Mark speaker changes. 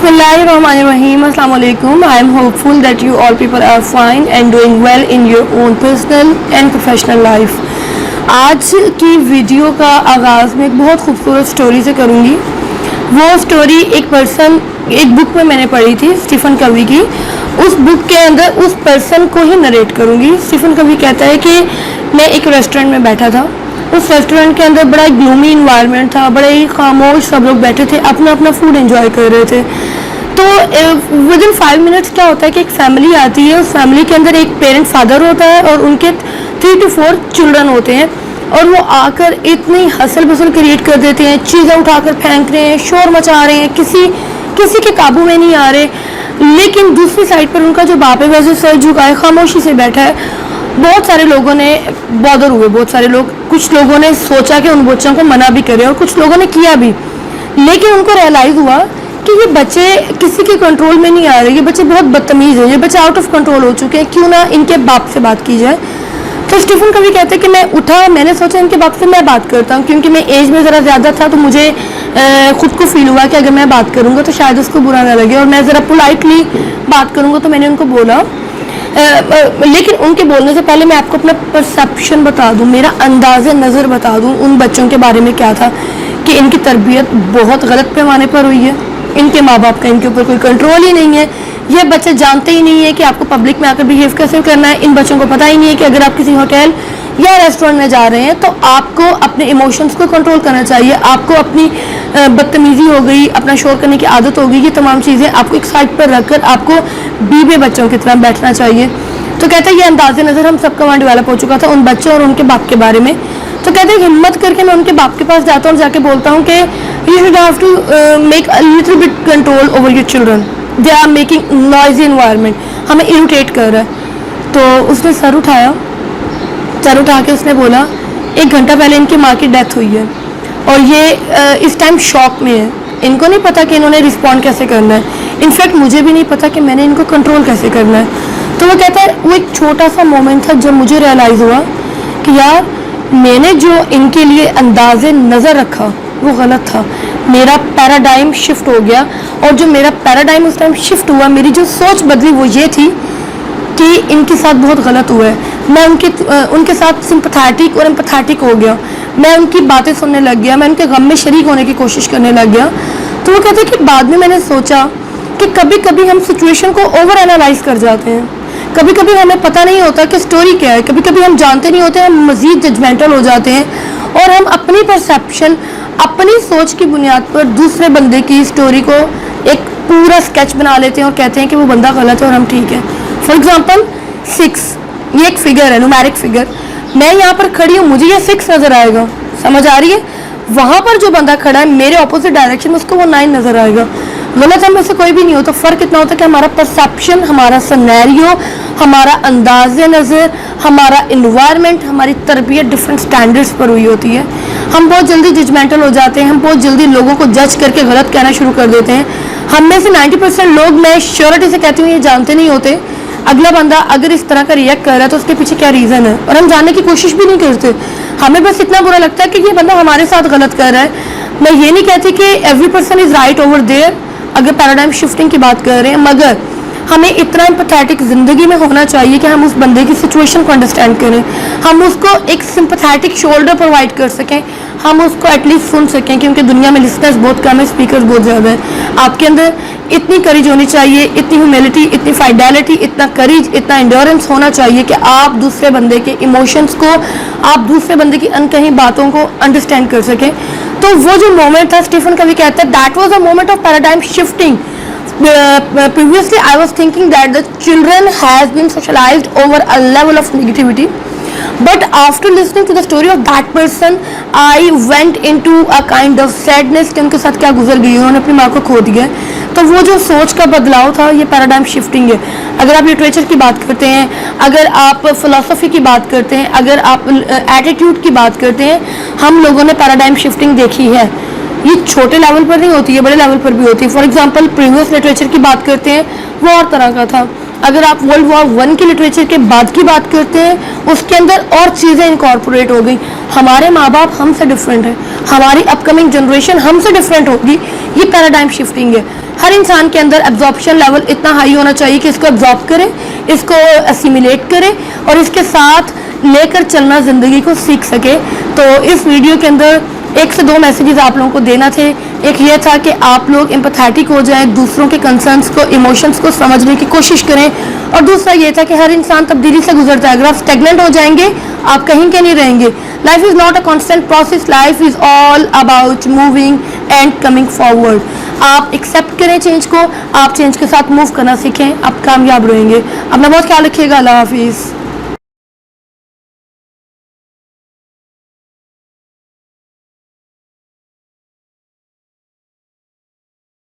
Speaker 1: Bismillahirrahmanirrahim. Assalamu alaikum. I am hopeful that you all people are fine and doing well in your own personal and professional life. आज की video का आगाज़ में एक बहुत खूबसूरत स्टोरी से करूँगी. वो स्टोरी एक बुक में मैंने पढ़ी थी स्टीफन कवी की. उस बुक के अंदर उस पर्सन को ही नरेट करूँगी. स्टीफन कवी कहता है कि मैं एक रेस्टोरेंट में बैठा था. उस रेस्टोरेंट के अंदर बड़ा ग्लूमी इन्वायरमेंट था, बड़े ही खामोश, सब लोग बैठे थे, अपना अपना फूड एंजॉय कर रहे थे. तो विद इन 5 मिनट्स क्या होता है कि एक फैमिली आती है. उस फैमिली के अंदर एक पेरेंट फादर होता है और उनके 3 to 4 चिल्ड्रन होते हैं. और वो आकर इतनी हसल बसल क्रिएट कर देते हैं, चीज़ें उठाकर फेंक रहे हैं, शोर मचा रहे हैं, किसी के काबू में नहीं आ रहे. लेकिन दूसरी साइड पर उनका जो बाप है वैसे सर झुकाए खामोशी से बैठा है. बहुत सारे लोगों ने बॉदर हुए, बहुत सारे लोग, कुछ लोगों ने सोचा कि उन बच्चों को मना भी करें और कुछ लोगों ने किया भी. लेकिन उनको रियलाइज़ हुआ कि ये बच्चे किसी के कंट्रोल में नहीं आ रहे, ये बच्चे बहुत बदतमीज़ हैं, ये बच्चे आउट ऑफ कंट्रोल हो चुके हैं, क्यों ना इनके बाप से बात की जाए. तो स्टीफन कवी कहते हैं कि मैं उठा, मैंने सोचा इनके बाप से मैं बात करता हूँ, क्योंकि मैं एज में ज़रा ज़्यादा था तो मुझे खुद को फील हुआ कि अगर मैं बात करूँगा तो शायद उसको बुरा ना लगे और मैं ज़रा पोलाइटली बात करूँगा. तो मैंने उनको बोला, लेकिन उनके बोलने से पहले मैं आपको अपना परसेप्शन बता दूं, मेरा अंदाज़ नज़र बता दूं उन बच्चों के बारे में क्या था कि इनकी तरबियत बहुत गलत पैमाने पर हुई है. इनके माँ बाप का इनके ऊपर कोई कंट्रोल ही नहीं है. ये बच्चे जानते ही नहीं है कि आपको पब्लिक में आकर बिहेव कैसे करना है. इन बच्चों को पता ही नहीं है कि अगर आप किसी होटल या रेस्टोरेंट में जा रहे हैं तो आपको अपने इमोशंस को कंट्रोल करना चाहिए. आपको अपनी बदतमीज़ी हो गई, अपना शोर करने की आदत हो गई, ये तमाम चीज़ें आपको एक साइड पर रखकर आपको बीबे बच्चों की तरह बैठना चाहिए. तो कहते हैं ये अंदाज़े नज़र हम सबका वहाँ डेवलप हो चुका था उन बच्चों और उनके बाप के बारे में. तो कहते हैं हिम्मत करके मैं उनके बाप के पास जाता हूँ और जाके बोलता हूँ कि you should have to make a little bit control over your children, they are making noisy environment, हमें इरिटेट कर रहा है. तो उसने सर उठा के उसने बोला 1 घंटा पहले इनकी माँ की डेथ हुई है और ये इस टाइम शॉक में है. इनको नहीं पता कि इन्होंने रिस्पॉन्ड कैसे करना है. इनफैक्ट मुझे भी नहीं पता कि मैंने इनको कंट्रोल कैसे करना है. तो वो कहता है वो एक छोटा सा मोमेंट था जब मुझे रियलाइज़ हुआ कि यार मैंने जो इनके लिए अंदाज़े नज़र रखा वो गलत था. मेरा पैराडाइम शिफ्ट हो गया और जो मेरा पैराडाइम उस टाइम शिफ्ट हुआ, मेरी जो सोच बदली वो ये थी कि इनके साथ बहुत गलत हुआ है. मैं उनके साथ सिंपैथेटिक और एम्पैथेटिक हो गया. मैं उनकी बातें सुनने लग गया, मैं उनके गम में शरीक होने की कोशिश करने लग गया. तो वो कहते हैं कि बाद में मैंने सोचा कि कभी कभी हम सिचुएशन को ओवर एनालाइज कर जाते हैं. कभी कभी हमें पता नहीं होता कि स्टोरी क्या है. कभी कभी हम जानते नहीं होते, हम मज़ीद जजमेंटल हो जाते हैं और हम अपनी परसेप्शन, अपनी सोच की बुनियाद पर दूसरे बंदे की स्टोरी को एक पूरा स्केच बना लेते हैं और कहते हैं कि वो बंदा गलत है और हम ठीक है. फॉर एग्ज़ाम्पल 6, ये एक फिगर है, न्यूमेरिक फिगर. मैं यहाँ पर खड़ी हूँ, मुझे ये 6 नज़र आएगा, समझ आ रही है. वहाँ पर जो बंदा खड़ा है मेरे ऑपोजिट डायरेक्शन में, उसको वो 9 नज़र आएगा. गलत हम में से कोई भी नहीं हो. तो फ़र्क इतना होता है कि हमारा परसेप्शन, हमारा सिनेरियो, हमारा अंदाज़ नज़र, हमारा इन्वायरमेंट, हमारी तरबियत डिफरेंट स्टैंडर्ड्स पर हुई होती है. हम बहुत जल्दी जजमेंटल हो जाते हैं, हम बहुत जल्दी लोगों को जज करके गलत कहना शुरू कर देते हैं. हम में से 90% लोग, मैं श्योरिटी से कहती हूँ, ये जानते नहीं होते अगला बंदा अगर इस तरह का रिएक्ट कर रहा है तो उसके पीछे क्या रीज़न है, और हम जानने की कोशिश भी नहीं करते. हमें बस इतना बुरा लगता है कि ये बंदा हमारे साथ गलत कर रहा है. मैं ये नहीं कहती कि every person is right over there अगर पैराडाइम शिफ्टिंग की बात कर रहे हैं, मगर हमें इतना एम्पैथेटिक ज़िंदगी में होना चाहिए कि हम उस बंदे की सिचुएशन को अंडरस्टैंड करें, हम उसको एक सिंपैथेटिक शोल्डर प्रोवाइड कर सकें, हम उसको एटलीस्ट सुन सकें. क्योंकि दुनिया में लिसनर्स बहुत कम है, स्पीकर्स बहुत ज़्यादा है. आपके अंदर इतनी करेज होनी चाहिए, इतनी ह्यूमिलिटी, इतनी फाइडेलिटी, इतना करेज, इतना एंड्योरेंस होना चाहिए कि आप दूसरे बंदे के इमोशंस को, आप दूसरे बंदे की अनकही बातों को अंडरस्टैंड कर सकें. तो वो जो मोमेंट था, स्टीफन कवी कहता है, that was a moment of paradigm shifting. Previously I was thinking that the children has been socialized over a level of negativity, but after listening to the story of that person I went into a kind of sadness कि उनके साथ क्या गुजर गई, उन्होंने अपनी माँ को खो दिया. तो वो जो सोच का बदलाव था, ये पैराडाइम शिफ्टिंग है. अगर आप लिटरेचर की बात करते हैं, अगर आप फिलॉसफी की बात करते हैं, अगर आप एटीट्यूड की बात करते हैं, हम लोगों ने पैराडाइम शिफ्टिंग देखी है. ये छोटे लेवल पर नहीं होती है, बड़े लेवल पर भी होती है. फॉर एग्जांपल प्रीवियस लिटरेचर की बात करते हैं, वो और तरह का था. اگر آپ World War I کے لٹریچر کے بعد کی بات کرتے ہیں, اس کے اندر اور چیزیں انکارپوریٹ ہو گئی. ہمارے ماں باپ ہم سے ڈفرینٹ ہیں, ہماری اپ کمنگ جنریشن ہم سے ڈفرینٹ ہوگی. یہ پیراڈائم شفٹنگ ہے. ہر انسان کے اندر ایبزارپشن لیول اتنا ہائی ہونا چاہیے کہ اس کو ایبزارب کرے, اس کو اسیمیلیٹ کرے اور اس کے ساتھ لے کر چلنا زندگی کو سیکھ سکے. تو اس ویڈیو کے اندر 1 سے 2 میسیجز آپ لوگوں کو دینا تھے. ایک یہ تھا کہ آپ لوگ امپیتھیٹک ہو جائیں, دوسروں کے کنسرنس کو, ایموشنس کو سمجھنے کی کوشش کریں. اور دوسرا یہ تھا کہ ہر انسان تبدیلی سے گزرتا ہے. اگر آپ اسٹیگننٹ ہو جائیں گے آپ کہیں کے نہیں رہیں گے. Life is not a constant process, life is all about moving and coming forward. آپ ایکسیپٹ کریں چینج کو, آپ چینج کے ساتھ موو کرنا سیکھیں, آپ کامیاب رہیں گے. اپنا بہت خیال رکھیے گا. اللہ حافظ.